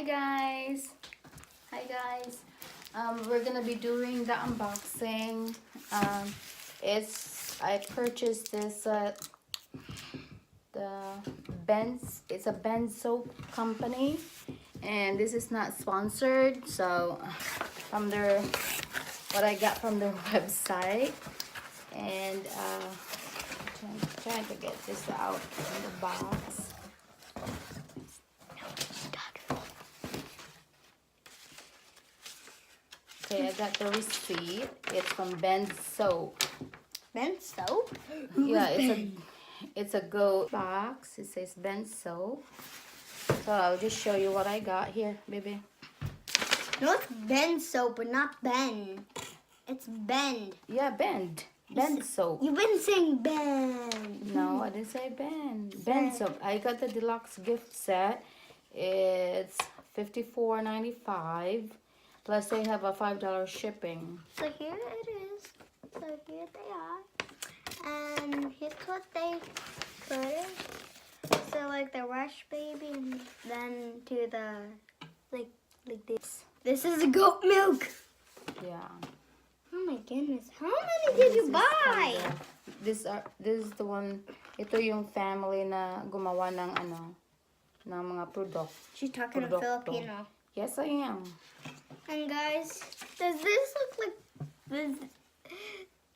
Hi guys. We're gonna be doing the unboxing. I purchased this it's a Bendsoap company, and this is not sponsored. So from their what I got from their website, and I'm trying to get this out of the box. Okay, I got the receipt. It's from Bendsoap. Bendsoap? Yeah, it's a goat box. It says Bendsoap. So I'll just show you what I got here, baby. No, it's Bendsoap, but not Ben. It's Bend. Yeah, Bendsoap. You've been saying Ben. No, I didn't say Bendsoap. I got the deluxe gift set. It's $54.95. Plus they have a $5 shipping. So here it is. So here they are. And here's what they put it. So like the Rush Baby, and then to the like this. This is the goat milk. Yeah. Oh my goodness. How many did you buy? This is the one. Ito yung family na gumawa ng ng mga product. She's talking in Filipino. Yes, I am. And guys, does this look like this?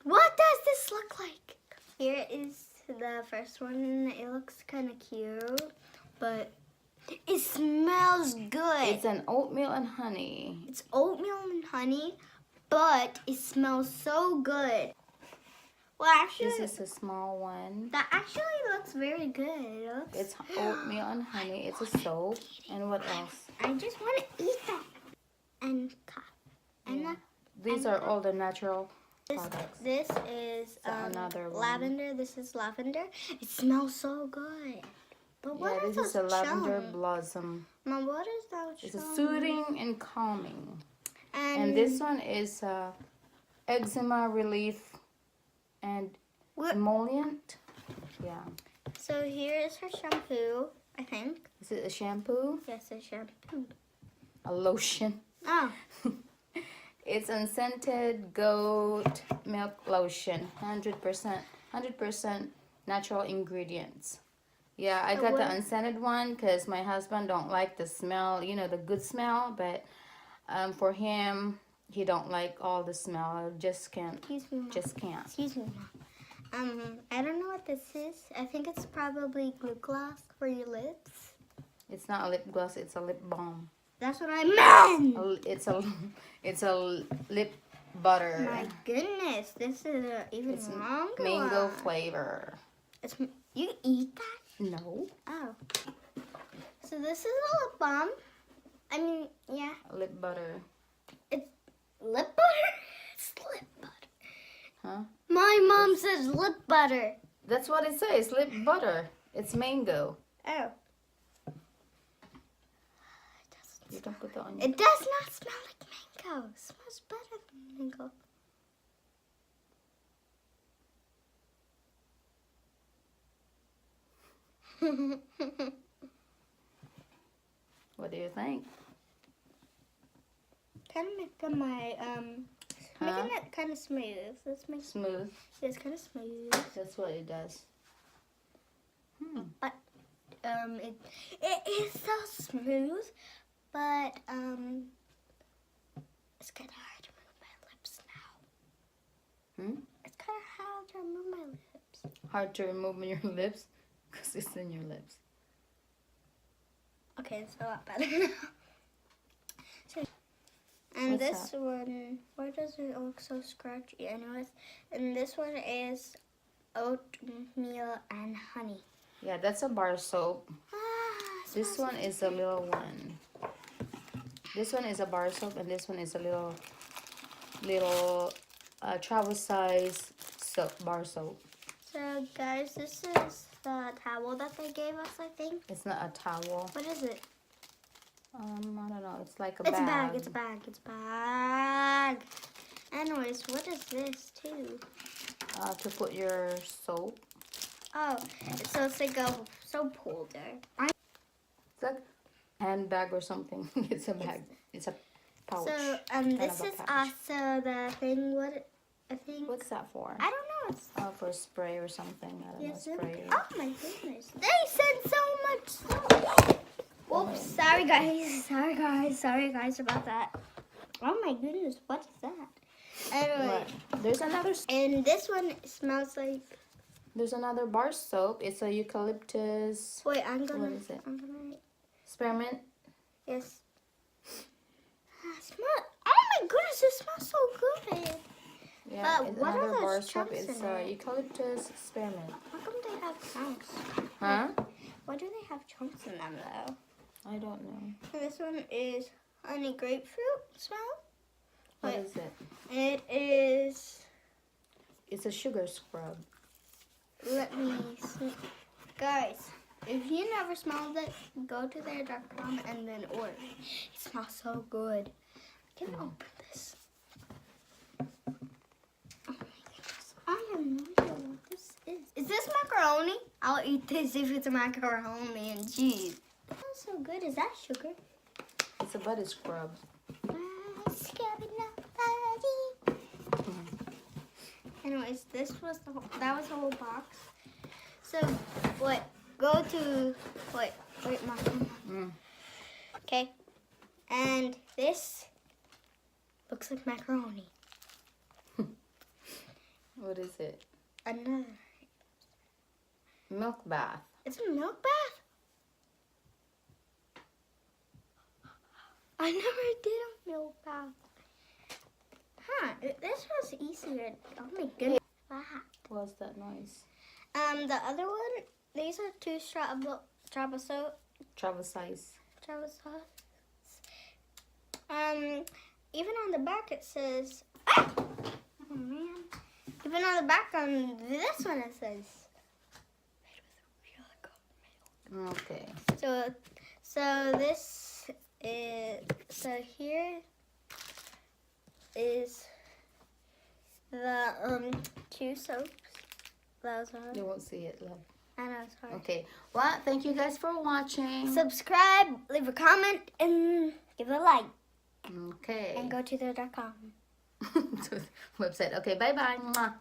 What does this look like? Here is the first one. It looks kind of cute, but it smells good. It's an oatmeal and honey. It's oatmeal and honey, but it smells so good. Well, actually, this is a small one. That actually looks very good. It's oatmeal and honey. It's a soap. And what else? I just want to eat that. And these are all the natural products. This is another one. Lavender. This is lavender. It smells so good. But what this is a lavender blossom. Mom, what is that? It's a soothing and calming. And this one is eczema relief and emollient. Yeah. So here is her shampoo, I think. Is it a shampoo? Yes, a shampoo. A lotion. Oh. It's unscented goat milk lotion. 100% natural ingredients. Yeah, I got the unscented one because my husband don't like the smell, the good smell, but for him, he don't like all the smell. Just can't. Excuse me, Mom. Just can't. Excuse me, Mom. I don't know what this is. I think it's probably lip gloss for your lips. It's not a lip gloss. It's a lip balm. That's what I meant. It's a lip butter. My goodness, this is even longer. Mango flavor. You eat that? No. Oh. So this is a lip balm. I mean, yeah. Lip butter. It's lip butter? It's lip butter. Huh? My mom says lip butter. That's what it says, lip butter. It's mango. Oh. You don't put that on it does not smell like mango. It smells better than mango. What do you think? Kind of making my making it kind of smooth. Let's make smooth. It's kind of smooth. That's what it does. But it is so smooth, but it's kind of hard to remove my lips now. It's kind of hard to remove my lips. Hard to remove your lips because it's in your lips. Okay, it's a lot better now. And What's this one, why does it look so scratchy? Anyways, and this one is oatmeal and honey. Yeah, that's a bar soap. This one is a little one. This one is a bar soap, and this one is a little travel size bar soap. So guys, this is the towel that they gave us, I think. It's not a towel. What is it? I don't know. It's like a bag. It's a bag. Anyways, what is this too? To put your soap. Oh, so it's like a soap holder. handbag or something. It's a bag. It's a pouch. So kind this of a is pouch. also the thing. What I think. What's that for? I don't know. It's Oh, for spray or something. I don't know, yes. spray. Oh my goodness! They sent so much stuff. Oops! Sorry guys. Sorry guys about that. Oh my goodness! What is that? Anyway, What? There's another. and this one smells like. There's another bar soap. It's a eucalyptus. Wait, I'm gonna. What is it? I'm gonna. Spearmint. Yes. Smell. Oh my goodness! It smells so good. Yeah, But it's what are another those bar soap. chunks It's in it? eucalyptus spearmint. How come they have chunks? Huh? Why do they have chunks in them though? I don't know. And this one is honey grapefruit smell. What Wait. is it? It is. It's a sugar scrub. Let me see. Guys, if you never smelled it, go to their.com and then order. It smells so good. I can open this. Oh my goodness. I have no idea what this is. Is this macaroni? I'll eat this if it's macaroni and cheese. It smells so good. Is that sugar? It's a body scrub. Anyways, that was the whole box. So, wait, go to, wait, Mom. Okay, and this looks like macaroni. What is it? Another. Milk bath. It's a milk bath? I never did a milk bath. Huh, this was easier. Oh my goodness. Wow. What's that noise? The other one, these are two travel soap. Travel size. Even on the back it says, ah! Oh man. Even on the back on this one it says, made with real goat milk. Okay. So this is, so here is the two soaps. Those are. You won't see it, love. I know it's hard. Okay. Well, thank you guys for watching. Subscribe, leave a comment, and give it a like. Okay. And go to their.com. Website. Okay, bye-bye. Mwah.